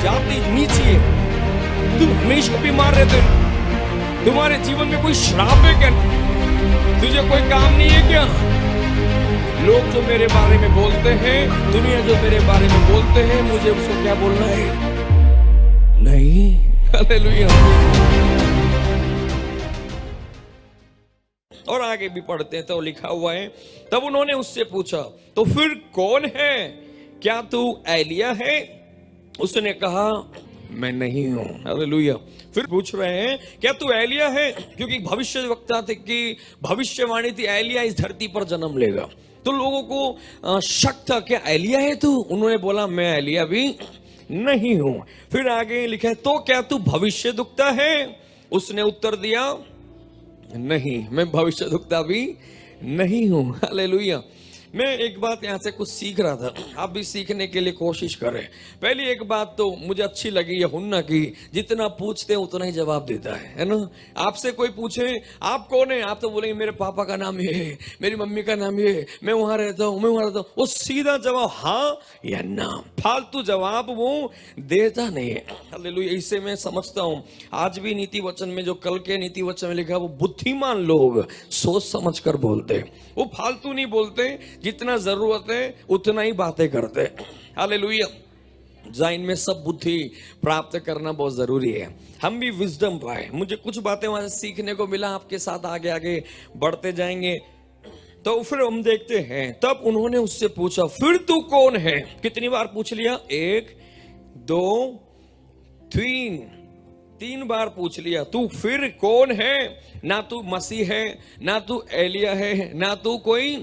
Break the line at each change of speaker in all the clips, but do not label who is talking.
जाति नीची है, तुम हमेशा बीमार रहते हो, तुम्हारे जीवन में कोई श्राप है क्या? तुझे कोई काम नहीं है क्या? लोग जो मेरे बारे में बोलते हैं, दुनिया जो मेरे बारे में बोलते हैं, मुझे उसको क्या बोलना है? नहीं। हालेलुया। और आगे भी पढ़ते हैं तो लिखा हुआ है, तब उन्होंने उससे पूछा, तो फिर कौन है? क्या तू एलिया है? उसने कहा, मैं नहीं हूं। हालेलुया। फिर पूछ रहे हैं, क्या तू एलिया है? क्योंकि भविष्यवक्ता थे कि भविष्यवाणी थी, एलिया इस धरती पर जन्म लेगा। तो लोगों को शक था, क्या एलिया है तू? उन्होंने बोला, मैं एलिया भी नहीं हूं। फिर आगे लिखा है, तो क्या तू भविष्यद्वक्ता है? उसने उत्तर दिया, नहीं, मैं भविष्यद्वक्ता भी नहीं हूं। हालेलुया। मैं एक बात यहाँ से कुछ सीख रहा था, आप भी सीखने के लिए कोशिश करें। पहली एक बात तो मुझे अच्छी लगी यूहन्ना की, जितना पूछते हैं उतना ही जवाब देता है ना। आपसे कोई पूछे आप कौन है, आप तो बोलेंगे मेरे पापा का नाम ये है, मेरी मम्मी का नाम ये है, मैं वहां रहता हूँ, मैं वहां रहता हूँ। वो सीधा जवाब हाँ या ना, फालतू जवाब वो देता नहीं है। हालेलुया। इससे मैं समझता हूँ आज भी नीति वचन में, जो कल के नीति वचन में लिखा, वो बुद्धिमान लोग सोच समझ कर बोलते, वो फालतू नहीं बोलते, जितना जरूरत है उतना ही बातें करते। हालेलुया। जाइन में सब बुद्धि प्राप्त करना बहुत जरूरी है, हम भी विजडम पाए। मुझे कुछ बातें वहां से सीखने को मिला, आपके साथ आगे आगे बढ़ते जाएंगे। तो फिर हम देखते हैं, तब उन्होंने उससे पूछा, फिर तू कौन है? कितनी बार पूछ लिया? 1 2 3 बार पूछ लिया। तू फिर कौन है? ना तू मसीह है, ना तू एलिया है, ना तू कोई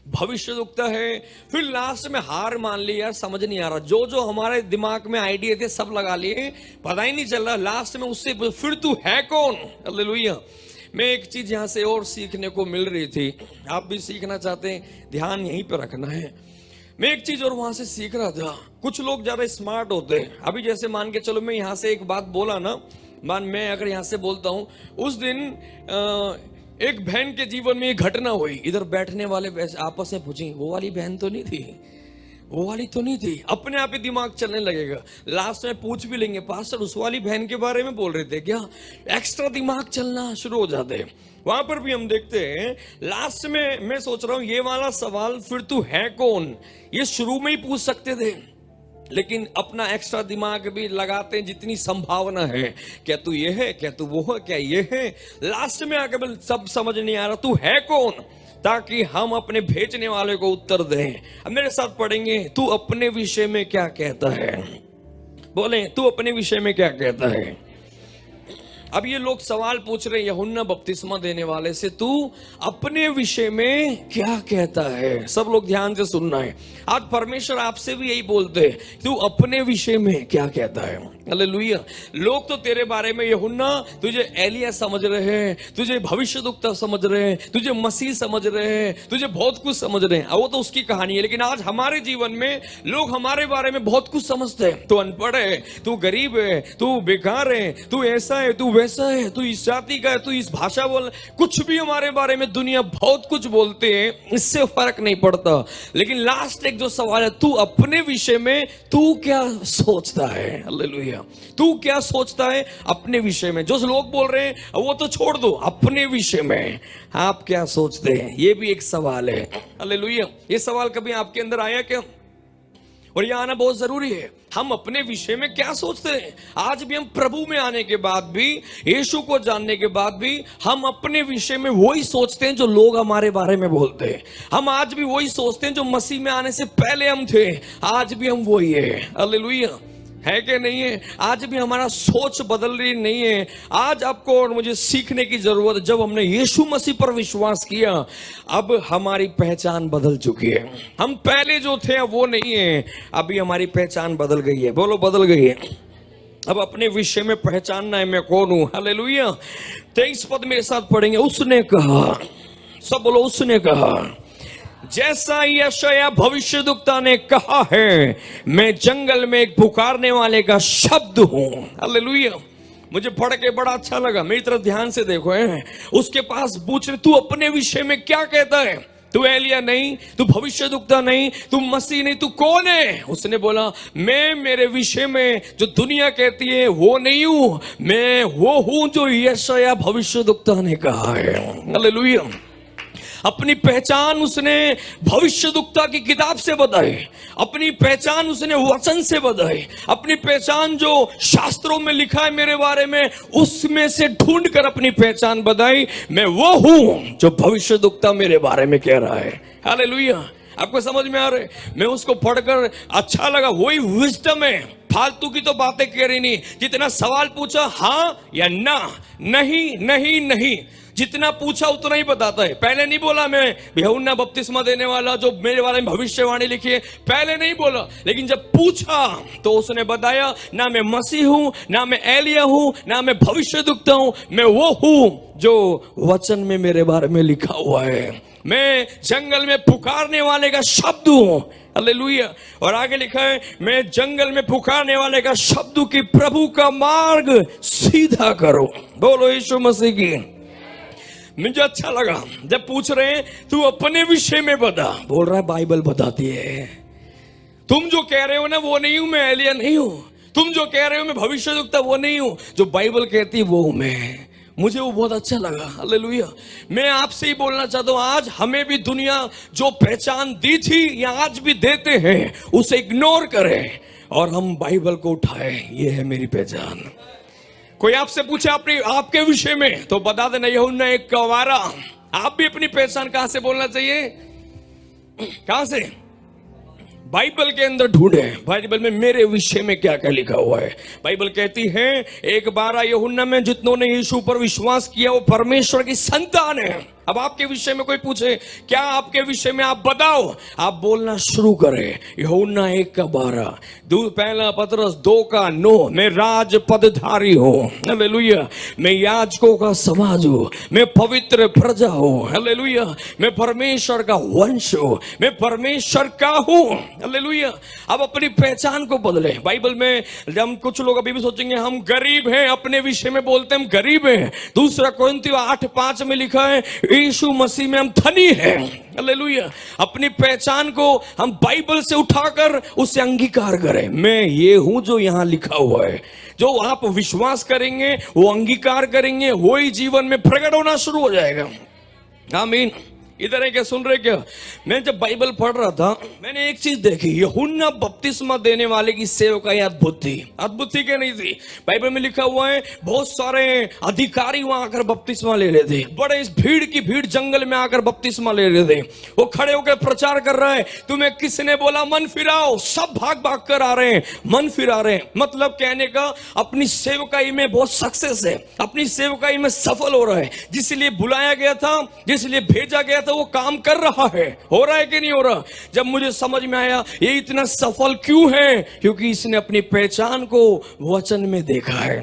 भविष्यद्वक्ता है। फिर लास्ट में हार मान ली, यार समझ नहीं आ रहा, जो हमारे दिमाग में आइडिया थे सब लगा लिए, पता ही नहीं चल रहा। लास्ट में उससे फिर तू है कौन? हालेलुया। मैं एक चीज यहां से और सीखने को मिल रही थी, आप भी सीखना चाहते हैं, ध्यान यहीं पे रखना है। मैं एक चीज और वहां से सीख रहा था, कुछ लोग ज्यादा स्मार्ट होते हैं। अभी जैसे मान के चलो, मैं यहां से एक बात बोला ना, मैं अगर यहां से बोलता हूं, उस दिन एक बहन के जीवन में एक घटना हुई, इधर बैठने वाले आपस में पूछेंगे, वो वाली बहन तो नहीं थी, वो वाली तो नहीं थी, अपने आप ही दिमाग चलने लगेगा। लास्ट में पूछ भी लेंगे, पास्टर उस वाली बहन के बारे में बोल रहे थे क्या? एक्स्ट्रा दिमाग चलना शुरू हो जाते हैं। वहां पर भी हम देखते हैं, लास्ट में मैं सोच रहा हूं, ये वाला सवाल फिर तू है कौन, ये शुरू में ही पूछ सकते थे, लेकिन अपना एक्स्ट्रा दिमाग भी लगाते हैं, जितनी संभावना है, क्या तू ये है, क्या तू वो है, क्या ये है। लास्ट में आके सब समझ नहीं आ रहा, तू है कौन, ताकि हम अपने भेजने वाले को उत्तर दें। अब मेरे साथ पढ़ेंगे, तू अपने विषय में क्या कहता है? बोले, तू अपने विषय में क्या कहता है? अब ये लोग सवाल पूछ रहे हैं यूहन्ना बपतिस्मा देने वाले से, तू अपने विषय में क्या कहता है? सब लोग ध्यान से सुनना है, आज परमेश्वर आपसे भी यही बोलते हैं, तू अपने विषय में क्या कहता है? हालेलुया। लोग तो तेरे बारे में यूहन्ना, तुझे एलिया समझ रहे हैं, तुझे भविष्यद्वक्ता समझ रहे हैं, तुझे मसीह समझ रहे हैं, तुझे बहुत कुछ समझ रहे हैं, वो तो उसकी कहानी है। लेकिन आज हमारे जीवन में लोग हमारे बारे में बहुत कुछ समझते हैं। तू अनपढ़ है, तू गरीब है, तू बेकार है, तू ऐसा है, तू वैसा है, तू इस जाति का है, तू इस भाषा बोल, कुछ भी हमारे बारे में दुनिया बहुत कुछ बोलते हैं, इससे फर्क नहीं पड़ता। लेकिन लास्ट एक जो सवाल है, तू अपने विषय में तू क्या सोचता है? हालेलुया। तू क्या सोचता है अपने विषय में? जो लोग बोल रहे हैं वो तो छोड़ दो, अपने विषय में आप क्या सोचते हैं? ये भी एक सवाल है। हालेलुया। ये सवाल कभी आपके अंदर आया क्या? और ये आना बहुत जरूरी है। हम अपने विषय में क्या सोचते हैं? आज भी हम प्रभु में आने के बाद भी, यीशु को जानने के बाद भी, हम अपने विषय में वही सोचते हैं जो लोग हमारे बारे में बोलते हैं। हम आज भी वही सोचते हैं जो मसीह में आने से पहले हम थे, आज भी हम वही है। हालेलुया। है कि नहीं है? आज भी हमारा सोच बदल रही नहीं है। आज आपको और मुझे सीखने की जरूरत है, जब हमने यीशु मसीह पर विश्वास किया, अब हमारी पहचान बदल चुकी है। हम पहले जो थे वो नहीं है, अभी हमारी पहचान बदल गई है। बोलो, बदल गई है। अब अपने विषय में पहचानना है, मैं कौन हूं। हालेलुया। 23 पद मेरे साथ पढ़ेंगे। उसने कहा, सब बोलो, उसने कहा, जैसा यशायाह भविष्यद्वक्ता ने कहा है, मैं जंगल में एक पुकारने वाले का शब्द हूं। हालेलुया। मुझे पढ़ के बड़ा अच्छा लगा। मेरी तरफ ध्यान से देखो है। उसके पास पूछ रहे, तू अपने विषय में क्या कहता है? तू एलिया नहीं, तू भविष्यद्वक्ता नहीं, तू मसीह नहीं, तू कौन है? उसने बोला, मैं मेरे विषय में जो दुनिया कहती है वो नहीं हूं, मैं वो हूं जो यशायाह भविष्यद्वक्ता ने कहा है। हालेलुया। अपनी पहचान उसने भविष्यद्वक्ता की किताब से बताई, अपनी पहचान उसने वचन से बताई, अपनी पहचान जो शास्त्रों में लिखा है मेरे बारे में उसमें से ढूंढ कर अपनी पहचान बताई। मैं वो हूं जो भविष्यद्वक्ता मेरे बारे में कह रहा है। हालेलुया। आपको समझ में आ रहा है? मैं उसको पढ़कर अच्छा लगा, वही विजडम है, फालतू की तो बातें कह रही नहीं। जितना सवाल पूछा हां या ना, नहीं नहीं नहीं, जितना पूछा उतना ही बताता है। पहले नहीं बोला मैं यूहन्ना बपतिस्मा देने वाला जो मेरे बारे में भविष्यवाणी लिखी है, पहले नहीं बोला, लेकिन जब पूछा तो उसने बताया, ना मैं मसीह हूं, ना मैं एलिया हूं, ना मैं भविष्यद्वक्ता हूं, मैं वो हूं जो वचन में मेरे बारे में लिखा हुआ है। मैं जंगल में पुकारने वाले का शब्द हूं। हालेलुया। और आगे लिखा है, मैं जंगल में पुकारने वाले का शब्द हूं कि प्रभु का मार्ग सीधा करो। बोलो यीशु मसीह की। मुझे अच्छा लगा जब पूछ रहे हैं तू अपने विषय में बता, बोल रहा है बाइबल बताती है। तुम जो कह रहे हो ना वो नहीं हूं, मैं एलिया नहीं हूं। तुम जो कह रहे हो मैं भविष्यद्वक्ता वो नहीं हूं, जो बाइबल कहती है वो हूं मैं। मुझे वो बहुत अच्छा लगा। हालेलुया। मैं आपसे ही बोलना चाहता हूं, आज हमें भी दुनिया जो पहचान दी थी या आज भी देते हैं उसे इग्नोर करें और हम बाइबल को उठाएं। ये है मेरी पहचान। कोई आपसे पूछे आपके विषय में तो बता देना, यूहन्ना एक गवारा। आप भी अपनी पहचान कहां से बोलना चाहिए? कहां से? बाइबल के अंदर ढूंढे, बाइबल में मेरे विषय में क्या क्या लिखा हुआ है। बाइबल कहती है 1:12 यूहन्ना में, जितनों ने यीशु पर विश्वास किया वो परमेश्वर की संतान है। अब आपके विषय में कोई पूछे क्या आपके विषय में, आप बताओ, आप बोलना शुरू करें। यूहन्ना 1:12, पहला पतरस 2:9, मैं राज पदधारी हूं। हालेलुया। मैं याजकों का समाज हूं, मैं पवित्र प्रजा हूं। हालेलुया। मैं परमेश्वर का वंश हूं, मैं परमेश्वर का हूं। हालेलुया। अब अपनी पहचान को बदले। बाइबल में हम कुछ लोग अभी भी सोचेंगे हम गरीब हैं, अपने विषय में बोलते हैं हम गरीब हैं। दूसरा कोरिन्थियों 8:5 में लिखा है यीशु मसीह में हम धनी हैं। हालेलुया। अपनी पहचान को हम बाइबल से उठाकर उसे अंगीकार करें। मैं ये हूं जो यहां लिखा हुआ है। जो आप विश्वास करेंगे, वो अंगीकार करेंगे, वो ही जीवन में प्रकट होना शुरू हो जाएगा। आमीन। इधर है क्या? सुन रहे क्या? मैं जब बाइबल पढ़ रहा था मैंने एक चीज देखी, यूहन्ना बपतिस्मा देने वाले की सेवकाई अद्भुत थी। अद्भुत थी क्या नहीं थी? बाइबल में लिखा हुआ है बहुत सारे अधिकारी वहां आकर बपतिस्मा ले रहे थे। बड़े इस भीड़ की भीड़ जंगल में आकर बपतिस्मा ले रहे थे। वो खड़े होकर प्रचार कर रहा है, तुम्हें किसने बोला मन फिराओ? सब भाग भाग कर आ रहे हैं, मन फिरा रहे हैं। मतलब कहने का अपनी सेवकाई में बहुत सक्सेस है, अपनी सेवकाई में सफल हो रहा है। जिसलिए बुलाया गया था, जिसलिए भेजा गया तो वो काम कर रहा है। हो रहा है कि नहीं हो रहा? जब मुझे समझ में आया ये इतना सफल क्यों है, क्योंकि इसने अपनी पहचान को वचन में देखा है।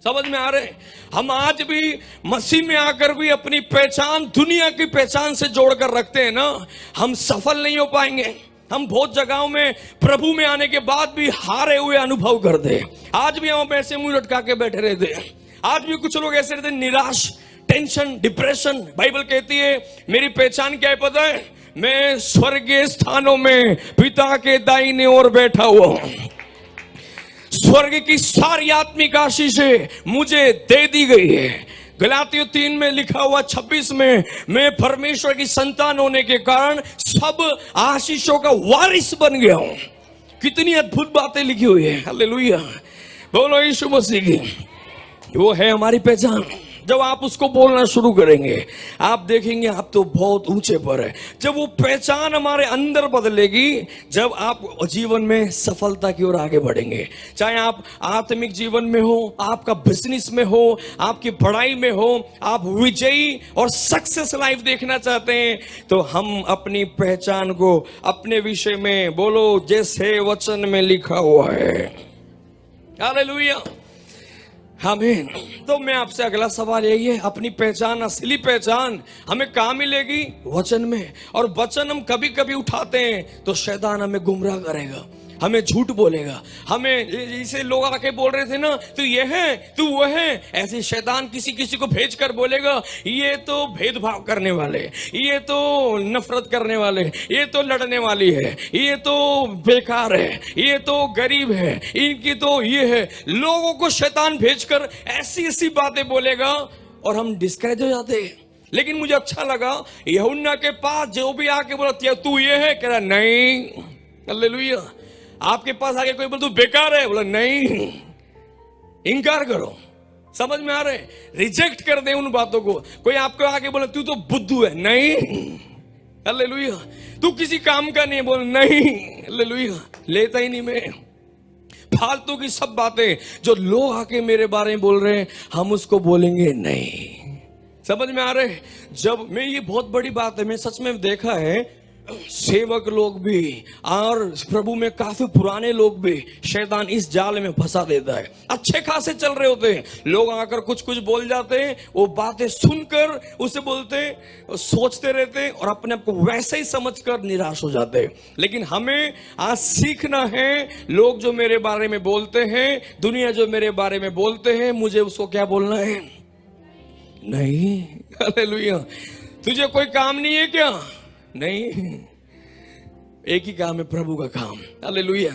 समझ में आ रहे? हम आज भी मसीह में आकर भी अपनी पहचान दुनिया की पहचान से जोड़कर रखते हैं ना, हम सफल नहीं हो पाएंगे। हम बहुत जगहों में प्रभु में आने के बाद भी हारे हुए अनुभव करते हैं। आज भी हम ऐसे मुंह लटका के बैठे रहते हैं। आज भी कुछ लोग ऐसे रहते हैं, निराश, टेंशन, डिप्रेशन। बाइबल कहती है मेरी पहचान क्या है पता है? मैं स्वर्गीय स्थानों में पिता के दाहिने ओर बैठा हुआ हूं। स्वर्ग की सारी आत्मिक आशीषें मुझे दे दी गई है। गलातियों 3 में लिखा हुआ 26 में, मैं परमेश्वर की संतान होने के कारण सब आशीषों का वारिस बन गया हूं। कितनी अद्भुत बातें लिखी हुई है। हालेलुया। बोलो यीशु मसीह की। वो है हमारी पहचान। जब आप उसको बोलना शुरू करेंगे आप देखेंगे आप तो बहुत ऊंचे पर है। जब वो पहचान हमारे अंदर बदलेगी, जब आप जीवन में सफलता की ओर आगे बढ़ेंगे, चाहे आप आत्मिक जीवन में हो, आपका बिजनेस में हो, आपकी पढ़ाई में हो, आप विजयी और सक्सेस लाइफ देखना चाहते हैं, तो हम अपनी पहचान को अपने विषय में बोलो जैसे वचन में लिखा हुआ है। हालेलुया। आमीन। तो मैं आपसे अगला सवाल यही है, अपनी पहचान, असली पहचान हमें कहां मिलेगी? वचन में। और वचन हम कभी कभी उठाते हैं तो शैतान हमें गुमराह करेगा। हमें झूठ बोलेगा, हमें जैसे लोग आके बोल रहे थे ना, तू ये है तू वो है, ऐसे शैतान किसी किसी को भेज कर बोलेगा ये तो भेदभाव करने वाले, ये तो नफरत करने वाले, ये तो लड़ने वाली है, ये तो बेकार है, ये तो गरीब है, इनकी तो ये है। लोगों को शैतान भेजकर ऐसी ऐसी बातें बोलेगा और हम डिस्करेज हो जाते हैं। लेकिन मुझे अच्छा लगा, यूहन्ना के पास जो भी आके बोला तू ये है, कह रहा नहीं, हालेलुया। आपके पास आके कोई बोल तू बेकार है, बोला नहीं, इनकार करो। समझ में आ रहे, रिजेक्ट कर दे उन बातों को। कोई आपको आके बोला तू तो बुद्धू है, नहीं, हालेलुया। तू किसी काम का नहीं है, बोल नहीं, हालेलुया, लेता ही नहीं मैं। फालतू की सब बातें जो लोग आके मेरे बारे में बोल रहे हैं, हम उसको बोलेंगे नहीं। समझ में आ रहे, जब मैं, ये बहुत बड़ी बात है, मैं सच में देखा है, सेवक लोग भी और प्रभु में काफी पुराने लोग भी शैतान इस जाल में फंसा देता है। अच्छे खासे चल रहे होते हैं, लोग आकर कुछ कुछ बोल जाते हैं, वो बातें सुनकर उसे बोलते, सोचते रहते और अपने आप को वैसे ही समझकर निराश हो जाते हैं। लेकिन हमें आज सीखना है, लोग जो मेरे बारे में बोलते हैं, दुनिया जो मेरे बारे में बोलते हैं, मुझे उसको क्या बोलना है? नहीं, हालेलुया। तुझे कोई काम नहीं है क्या? नहीं, एक ही काम है, प्रभु का काम, हालेलुया।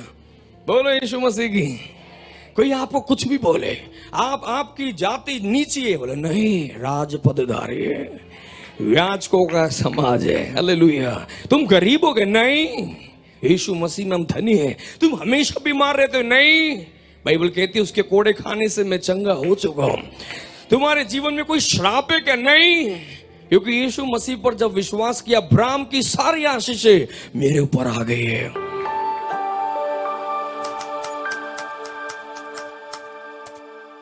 बोलो यीशु मसीह की। कोई आपको कुछ भी बोले, आपकी जाति नीची है, बोले नहीं, राजपदधारी है, याजकों का समाज है, हालेलुया। तुम गरीब हो गए, नहीं, यीशु मसीह में हम धनी है। तुम हमेशा बीमार रहते हो, नहीं, बाइबल कहती है उसके कोड़े खाने से मैं चंगा हो चुका हूं। तुम्हारे जीवन में कोई श्राप है क्या? नहीं, क्योंकि यीशु मसीह पर जब विश्वास किया, अब्राहम की सारी आशीषें मेरे ऊपर आ गई है।